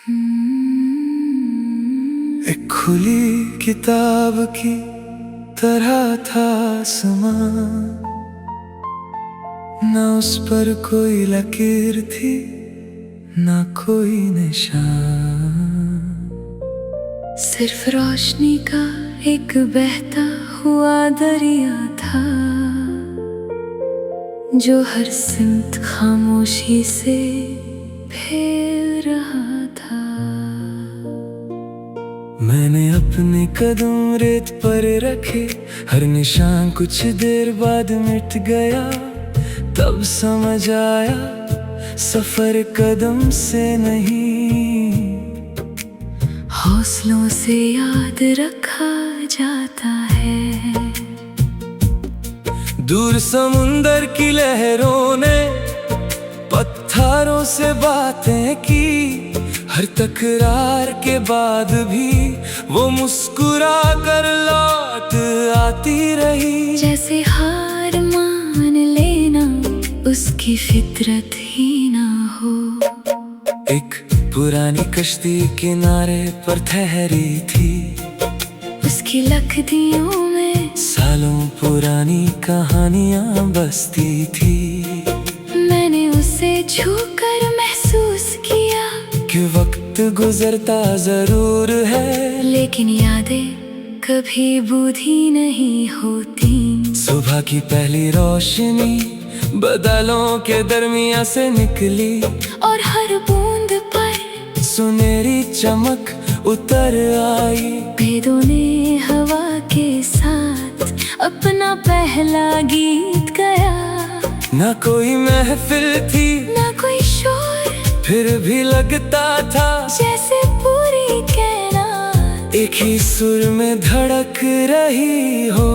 एक खुली किताब की तरह था आसमां, न उस पर कोई लकीर थी न कोई निशान। सिर्फ रोशनी का एक बहता हुआ दरिया था, जो हर सिमत खामोशी से फेर रहा था। मैंने अपने कदम रेत पर रखे, हर निशान कुछ देर बाद मिट गया। तब समझ आया सफर कदम से नहीं, हौसलों से याद रखा जाता है। दूर समुंदर की लहरों ने पत्थरों से बातें की, हर तकरार के बाद भी वो मुस्कुरा कर लौट आती रही। जैसे हार मान लेना उसकी फितरत ही ना हो। एक पुरानी कश्ती किनारे पर ठहरी थी, उसकी लकड़ियों में सालों पुरानी कहानियां बसती थी। मैंने उसे छूकर महसूस किया कि वक्त गुजरता जरूर है, लेकिन यादें कभी बूढ़ी नहीं होती। सुबह की पहली रोशनी बादलों के दरमियां से निकली, और हर बूंद पर सुनहरी चमक उतर आई। भेदों ने हवा के साथ अपना पहला गीत गाया। ना कोई महफिल थी ना कोई शोर, फिर भी लगता था जैसे पूरी कायनात एक ही सुर में धड़क रही हो।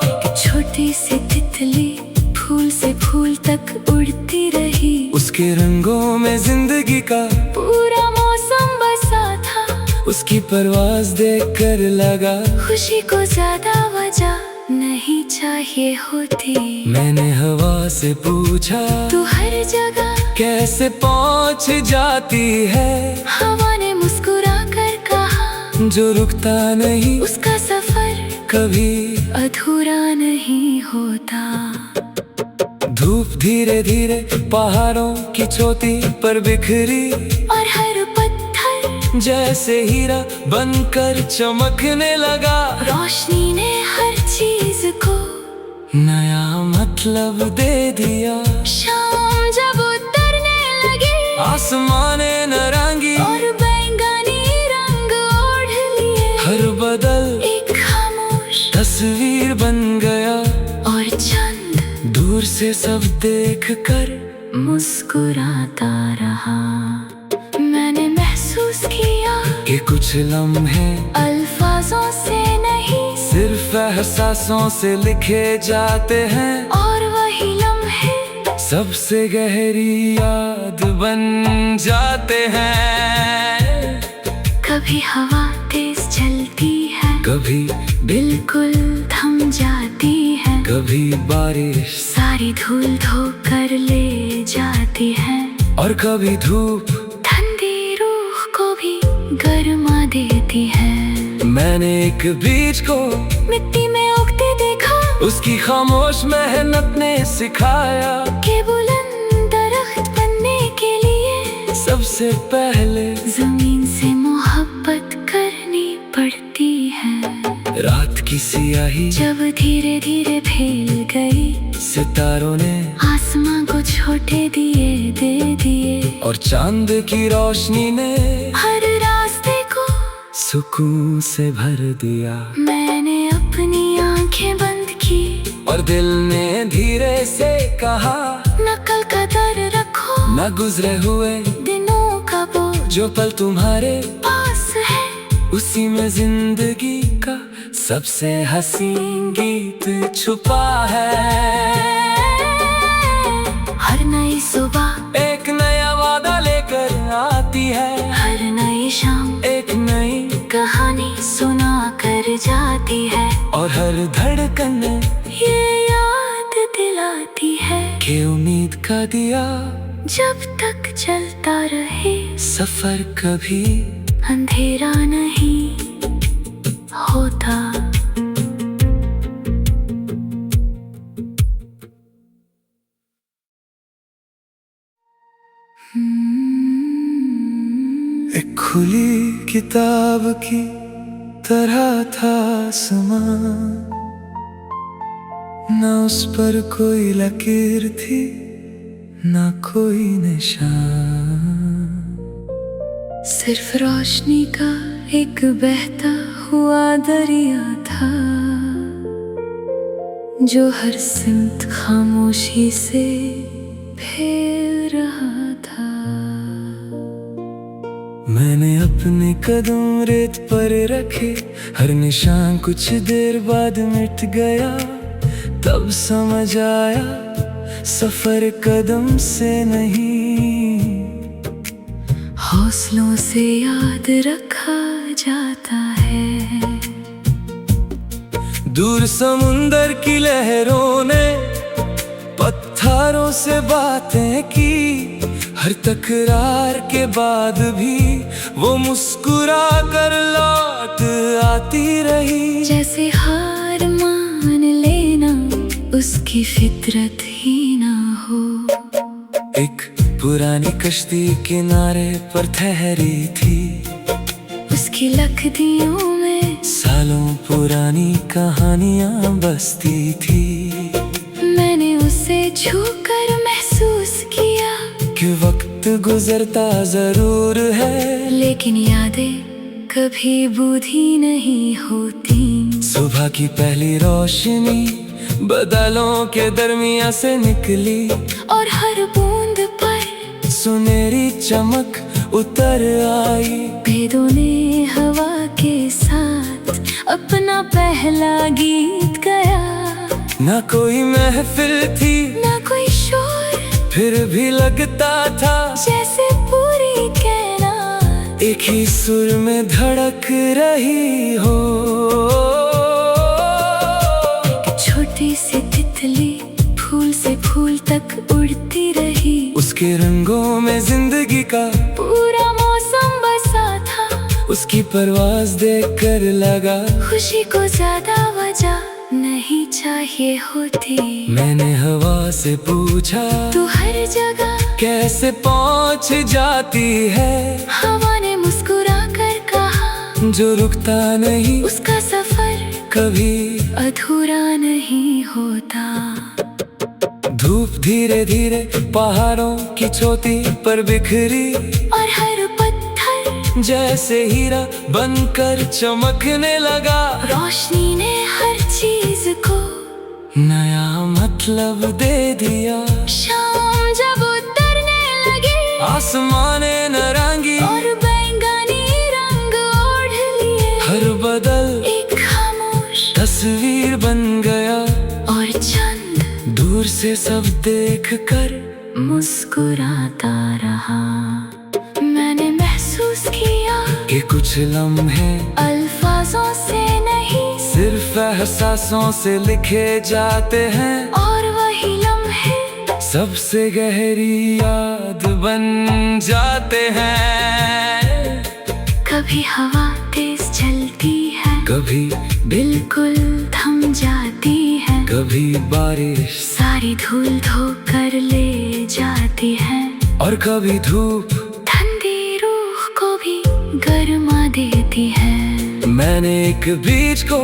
एक छोटी सी तितली फूल से फूल तक उड़ती रही, उसके रंगों में जिंदगी का पूरा मौसम बसा था। उसकी परवाज देखकर लगा खुशी को ज्यादा वजह नहीं चाहिए होती। मैंने हवा से पूछा तू हर जगह कैसे पहुंच जाती है। हवा ने मुस्कुरा कर कहा, जो रुकता नहीं उसका सफर कभी अधूरा नहीं होता। धूप धीरे धीरे पहाड़ों की चोटी पर बिखरी, और हर पत्थर जैसे हीरा बनकर चमकने लगा। रोशनी ने हर चीज को नया मतलब दे दिया। शाम जब उतरने लगी, आसमाने नारंगी और बैंगनी रंग ओढ़ लिए। हर बदल एक खामोश तस्वीर बन गया, और चंद दूर से सब देख कर मुस्कुराता रहा। मैंने महसूस किया कि कुछ लम्हे अल्फाजों से नहीं, सिर्फ एहसासों से लिखे जाते हैं। और वही लम्हे सबसे गहरी याद बन जाते हैं। कभी हवा तेज चलती है, कभी बिल्कुल थम जाती है। कभी बारिश सारी धूल धो कर ले जाती है, और कभी धूप ठंडी रूह को भी गर्मा देती है। मैंने एक बीज को मिट्टी में उगते देखा, उसकी खामोश मेहनत ने सिखाया कि बुलंद दरख्त बनने के लिए सबसे पहले जमीन से मोहब्बत करनी पड़ती है। रात की सियाही जब धीरे धीरे फैल गई, सितारों ने आसमां को छोटे दिए दे दिए, और चांद की रोशनी ने हर रास्ते को सुकून से भर दिया। मैंने अपनी आंखें बंद की, और दिल ने धीरे से कहा न कल का डर रखो, न गुजरे हुए दिनों का बोझ जो पल तुम्हारे पास है। उसी में जिंदगी का सबसे हसीन गीत छुपा है। हर नई सुबह एक नया वादा लेकर आती है, हर नई शाम एक नई कहानी सुना कर जाती है। और हर धड़कन ये याद दिलाती है कि उम्मीद का दिया जब तक चलता रहे सफर कभी अंधेरा नहीं होता। एक खुली किताब की तरह था आसमान, न उस पर कोई लकीर थी न कोई निशान। सिर्फ रोशनी का एक बहता हुआ दरिया था, जो हर सिमत खामोशी से फेर रहा था। मैंने अपने कदम रेत पर रखे, हर निशान कुछ देर बाद मिट गया। तब समझ आया सफर कदम से नहीं, हौसलों से याद रखा जाता है। दूर समुंदर की लहरों ने पत्थरों से बातें की, हर तकरार के बाद भी वो मुस्कुरा कर लौट आती रही। जैसे हार मान लेना उसकी फितरत ही ना हो। एक पुरानी कश्ती किनारे पर ठहरी थी, उसकी लकड़ियों में सालों पुरानी कहानियां बसती थी। मैंने उसे छूकर महसूस किया कि वक्त गुजरता जरूर है, लेकिन यादें कभी बूढ़ी नहीं होती। सुबह की पहली रोशनी बादलों के दरमियां से निकली, और हर बूंद पर सुनहरी चमक उतर आई। भेदों ने हवा के साथ अपना पहला गीत गाया। ना कोई महफिल थी ना कोई शोर, फिर भी लगता था जैसे पूरी कायनात एक ही सुर में धड़क रही हो। एक छोटी सी तितली फूल से फूल तक उड़ती रही, उसके रंगों में जिंदगी का पूरा मौसम बसा था। उसकी परवाज़ देखकर लगा खुशी को ज्यादा वजह नहीं चाहिए होती। मैंने हवा से पूछा तू हर जगह कैसे पहुंच जाती है। हवा ने मुस्कुरा कर कहा जो रुकता नहीं उसका सफर कभी अधूरा नहीं होता। धूप धीरे धीरे पहाड़ों की चोटी पर बिखरी, और हर पत्थर जैसे हीरा बनकर चमकने लगा। रोशनी ने हर चीज को नया मतलब दे दिया। शाम जब उतरने लगी, आसमाने नारंगी और बैंगनी रंग ओढ़ लिए। हर बदल एक खामोश तस्वीर बन गया, और चंद दूर से सब देख कर मुस्कुराता रहा। मैंने महसूस किया कि कुछ लम्हे अल्फाजों से नहीं, सिर्फ एहसासों से लिखे जाते हैं। और वही लम्हे सबसे गहरी याद बन जाते हैं। कभी हवा तेज चलती है, कभी बिल्कुल थम जाती है। कभी बारिश सारी धूल धो कर ले जाती है, और कभी धूप ठंडी रूह को भी गर्मा देती है। मैंने एक बीज को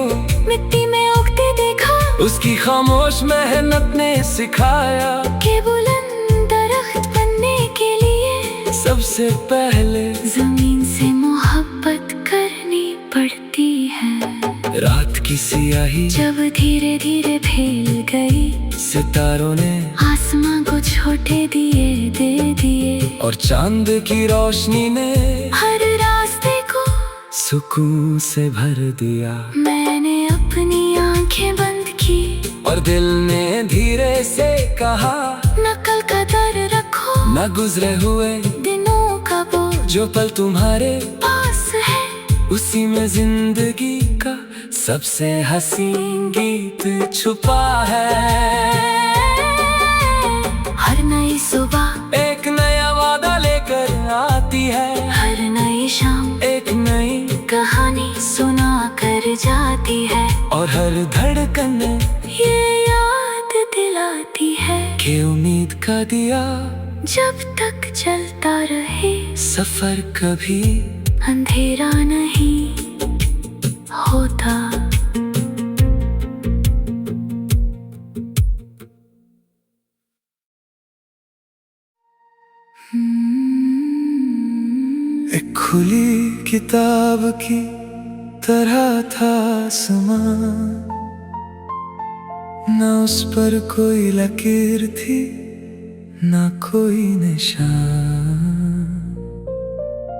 मिट्टी में उगते देखा, उसकी खामोश मेहनत ने सिखाया कि बुलंद दरख्त बनने के लिए सबसे पहले जमीन से मोहब्बत करनी पड़ती है। रात की सियाही जब धीरे धीरे फैल गई, सितारों ने आसमां को छोटे दिए दे दिए, और चांद की रोशनी ने हर रास्ते को सुकून से भर दिया। मैंने अपनी आंखें बंद की, और दिल ने धीरे से कहा न कल का डर रखो, न गुजरे हुए दिनों का बोझ जो पल तुम्हारे पास है। उसी में जिंदगी का सबसे हसीन गीत छुपा है। हर नई सुबह एक हर धड़कन ये याद दिलाती है कि उम्मीद का दिया जब तक चलता रहे सफर कभी अंधेरा नहीं होता। एक खुली किताब की तरह था आसमां, ना उस पर कोई लकीर थी ना कोई निशान,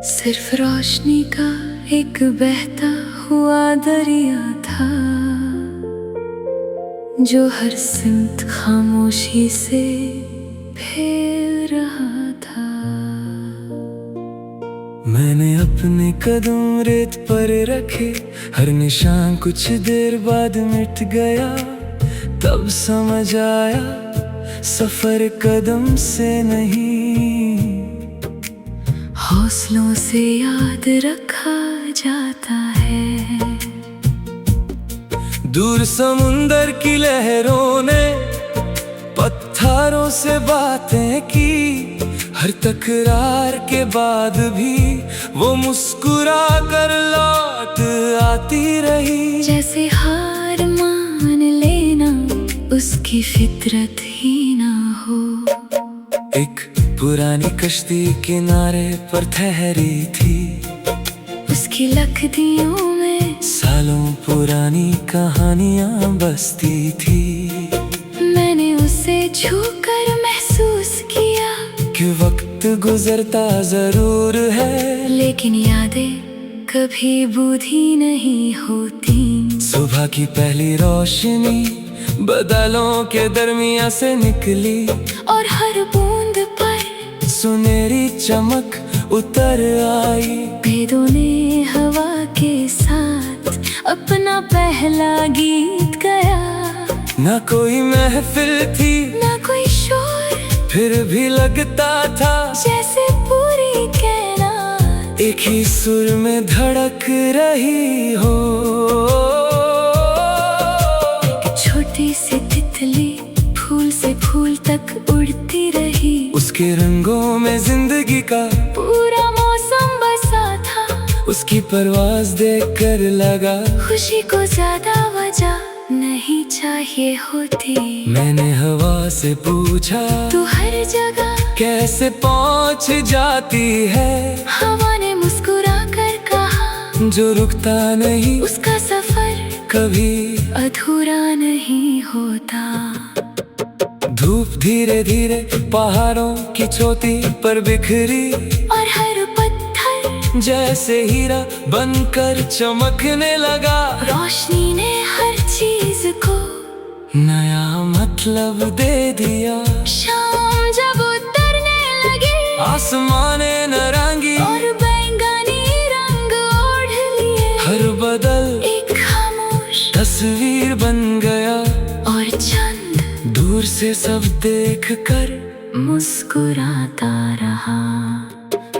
सिर्फ रोशनी का एक बहता हुआ दरिया था जो हर सिमत खामोशी से फेर रहा था। मैंने अपने कदम रेत पर रखे, हर निशान कुछ देर बाद मिट गया, तब समझ आया सफर कदम से नहीं हौसलों से याद रखा जाता है। दूर समुंदर की लहरों ने पत्थरों से बातें की, हर तकरार के बाद भी वो मुस्कुरा कर लौट आती रही। जैसे हार मान लेना उसकी फितरत ही ना हो। एक पुरानी कश्ती किनारे पर ठहरी थी, उसकी लकड़ियों में सालों पुरानी कहानियां बसती थी। मैंने उसे छूकर महसूस किया कि वक्त गुजरता जरूर है, लेकिन यादें कभी बूढ़ी नहीं होती। सुबह की पहली रोशनी बादलों के दरमिया से निकली, और हर बूंद पर सुनहरी चमक उतर आई। भेदों ने हवा के साथ अपना पहला गीत गाया, ना कोई महफिल थी ना कोई शोर, फिर भी लगता था जैसे पूरी कायनात एक ही सुर में धड़क रही हो। छोटी सी तितली फूल से फूल तक उड़ती रही, उसके रंगों में जिंदगी का पूरा मौसम बसा था। उसकी परवाज़ देखकर लगा खुशी को ज्यादा वजह नहीं चाहिए होती। मैंने हवा से पूछा तू हर जगह कैसे पहुंच जाती है, हवा ने मुस्कुरा कर कहा जो रुकता नहीं उसका सफर कभी अधूरा नहीं होता। धूप धीरे धीरे पहाड़ों की चोटी पर बिखरी, और हर पत्थर जैसे हीरा बनकर चमकने लगा। रोशनी ने हर चीज को नया मतलब दे दिया। शाम जब उतरने लगी, आसमाने नारंगी और बैंगनी रंग ओढ़ लिए, हर बदल एक खामोश तस्वीर बन गया। और चंद दूर से सब देख कर मुस्कुराता रहा।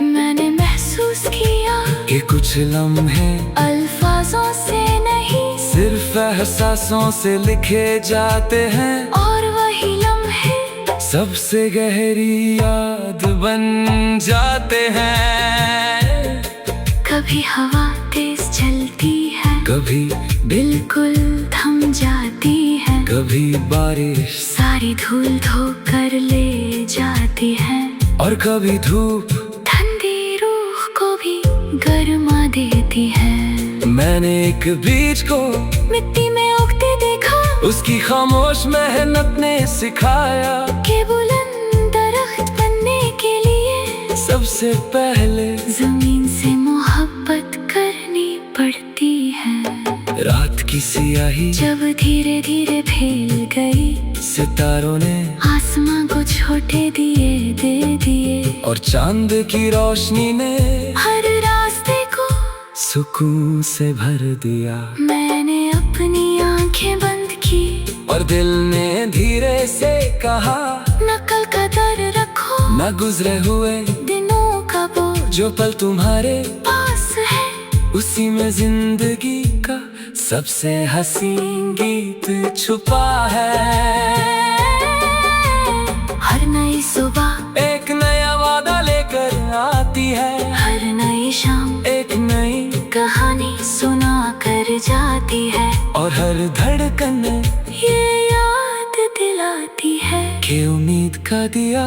मैंने महसूस किया कि कुछ लम्हे अल्फाजों से नहीं, सिर्फ एहसासों से लिखे जाते हैं, और वही लम्हे सबसे गहरी याद बन जाते हैं। कभी हवा तेज चलती है, कभी बिल्कुल थम जाती है, कभी बारिश सारी धूल धो कर ले जाती है, और कभी धूप ठंडी रूह को भी गर्मा देती है। मैंने एक बीज को मिट्टी में उगते देखा, उसकी खामोश मेहनत ने सिखाया कि बुलंद दरख्त बनने के लिए सबसे पहले जमीन से मोहब्बत करनी पड़ती है। रात की सियाही जब धीरे धीरे फैल गई, सितारों ने आसमां को छोटे दिए दे दिए, और चांद की रोशनी ने हर रास्ते को सुकून से भर दिया। मैंने अपनी आंखें बंद की, और दिल ने धीरे से कहा न कल का डर रखो, न गुजरे हुए दिनों का बोझ जो पल तुम्हारे पास है, उसी में जिंदगी का सबसे हसीन गीत छुपा है। हर नई सुबह एक नया वादा लेकर आती है, हर नई शाम एक नई कहानी सुना कर जाती है, और हर धड़कन ये याद दिलाती है कि उम्मीद का दिया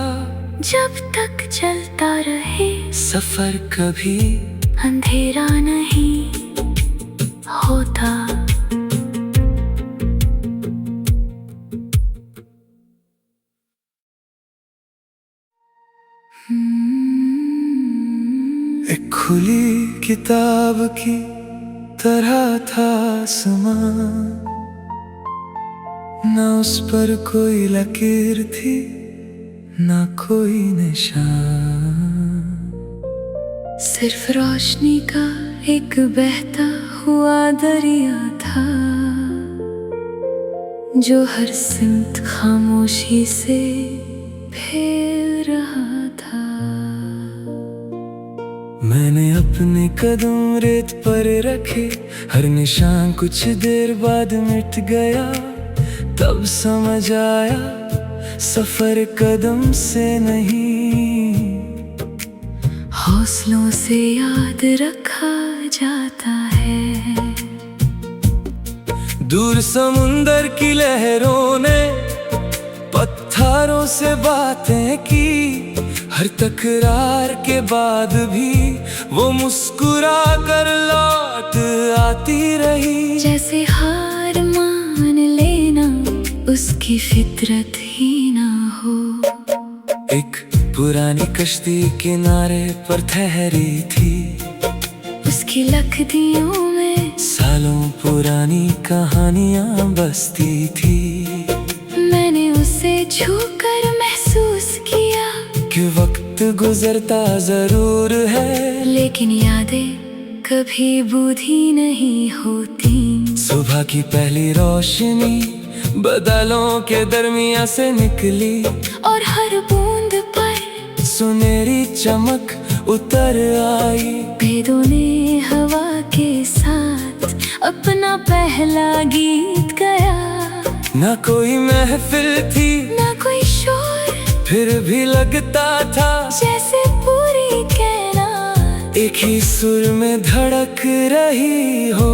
जब तक चलता रहे सफर कभी अंधेरा नहीं होता। एक खुली किताब की तरह था आसमां, ना उस पर कोई लकीर थी ना कोई निशान, सिर्फ रोशनी का एक बहता हुआ दरिया था जो हर सिमत खामोशी से फेर रहा था। मैंने अपने कदम रेत पर रखे, हर निशान कुछ देर बाद मिट गया, तब समझ आया सफर कदम से नहीं हौसलों से याद रखा जाता है। दूर समुंदर की लहरों ने पत्थरों से बातें की, हर तकरार के बाद भी वो मुस्कुरा कर लौट आती रही। जैसे हार मान लेना उसकी फितरत ही ना हो। एक पुरानी कश्ती किनारे पर ठहरी थी, उसकी लकड़ियों में सालों पुरानी कहानियां बसती थी। मैंने उसे छूकर महसूस किया कि वक्त गुजरता जरूर है, लेकिन यादें कभी बूढ़ी नहीं होती। सुबह की पहली रोशनी बादलों के दरमिया से निकली, और हर बूंद पर सुनहरी चमक उतर आई। भेदों ने हवा के साथ अपना पहला गीत गाया, ना कोई महफिल थी ना कोई शोर, फिर भी लगता था जैसे पूरी कायनात एक ही सुर में धड़क रही हो।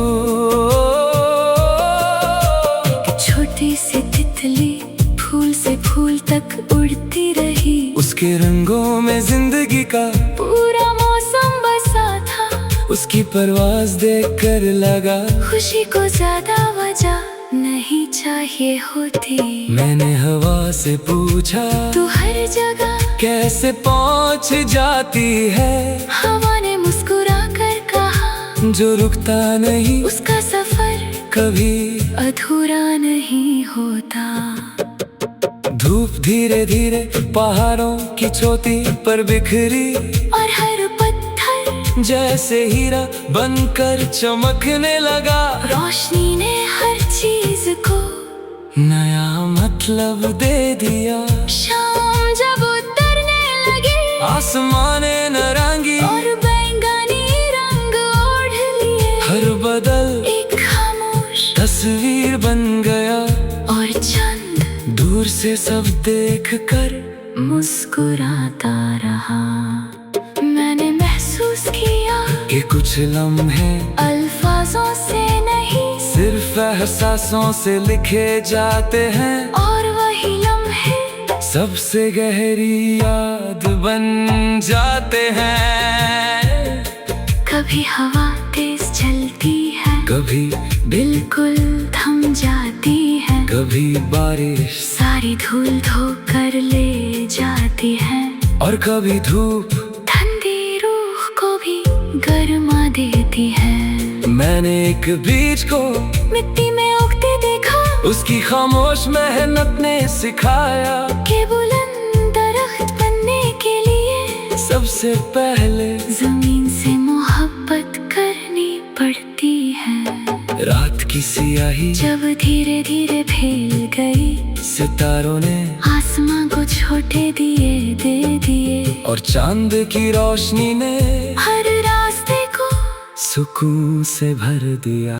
छोटी सी तितली फूल से फूल तक उड़ती रही, उसके रंगों में जिंदगी का पूरा मौसम बसा था। उसकी परवाज देखकर लगा खुशी को ज्यादा वजह नहीं चाहिए होती। मैंने हवा से पूछा तू हर जगह कैसे पहुंच जाती है, हवा ने मुस्कुरा कर कहा जो रुकता नहीं उसका सफर कभी अधूरा नहीं होता। धूप धीरे धीरे पहाड़ों की चोटी पर बिखरी, और हर पत्थर जैसे हीरा बनकर चमकने लगा। रोशनी ने हर चीज को नया मतलब दे दिया। शाम जब उतरने लगी, आसमाने नारंगी और बैंगनी रंग ओढ़ लिए, हर बदल एक खामोश तस्वीर बन गया। और चंद दूर से सब देख कर मुस्कुराता रहा। मैंने महसूस किया कि कुछ लम्हे अल्फाजों से नहीं, सिर्फ एहसासों से लिखे जाते हैं, और वही लम्हे सबसे गहरी याद बन जाते हैं। कभी हवा तेज चलती है, कभी बिल्कुल थम जाती है, कभी बारिश सारी धूल धो कर ले जाती है, और कभी धूप ठंडी रूह को भी गर्मा देती है। मैंने एक बीज को मिट्टी में उगते देखा, उसकी खामोश मेहनत ने सिखाया कि बुलंद दरख्त बनने के लिए सबसे पहले जमीन से मोहब्बत करनी पड़ती है। रात की सियाही जब धीरे धीरे फैल गई, सितारों ने आसमां को छोटे दिए दे दिए, और चांद की रोशनी ने हर रास्ते को सुकून से भर दिया।